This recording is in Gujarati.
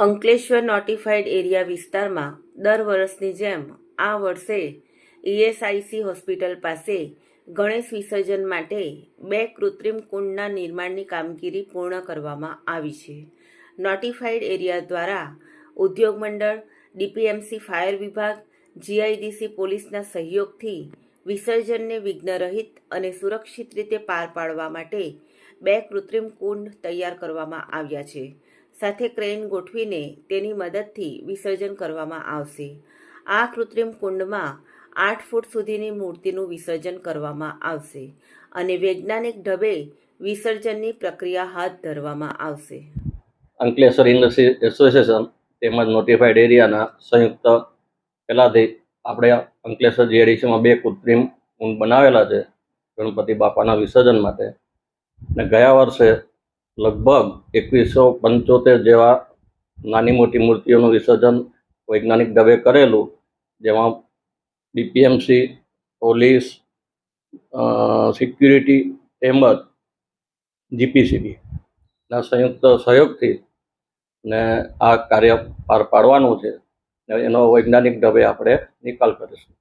અંકલેશ્વર નોટિફાઈડ એરિયા વિસ્તારમાં દર વર્ષની જેમ આ વર્ષે ઈએસઆઈસી હોસ્પિટલ પાસે ગણેશ વિસર્જન માટે 2 કૃત્રિમ કુંડના નિર્માણની કામગીરી પૂર્ણ કરવામાં આવી છે. નોટિફાઈડ એરિયા દ્વારા ઉદ્યોગ મંડળ, ડીપીએમસી ફાયર વિભાગ, જીઆઈડીસી પોલીસના સહયોગથી વિસર્જનને વિઘ્નરહિત અને સુરક્ષિત રીતે પાર પાડવા માટે 2 કૃત્રિમ કુંડ તૈયાર કરવામાં આવ્યા છે. સાથે ક્રેન ગોઠવીને તેની મદદથી વિસર્જન કરવામાં આવશે. આ કૃત્રિમ કુંડમાં 8 ફૂટ સુધીની મૂર્તિનું વિસર્જન કરવામાં આવશે અને વૈજ્ઞાનિક ઢબે વિસર્જનની પ્રક્રિયા હાથ ધરવામાં આવશે. અંકલેશ્વર ઇન્ડસ્ટ્રી એસોસિએશન તેમજ નોટિફાઈડ એરિયાના સંયુક્ત પહેલાથી આપણે અંકલેશ્વર જીઆઈડીસીમાં 2 કૃત્રિમ કુંડ બનાવેલા છે ગણપતિ બાપાના વિસર્જન માટે. અને ગયા વર્ષે લગભગ 2175 જેવા નાની મોટી મૂર્તિઓનું વિસર્જન વૈજ્ઞાનિક ઢબે કરેલું, જેમાં ડીપીએમસી, પોલીસ, સિક્યુરિટી તેમજ જીપીસીબીના સંયુક્ત સહયોગથી ને આ કાર્ય પાર પાડવાનું છે. એનો વૈજ્ઞાનિક ઢબે આપણે નિકાલ કરીશું.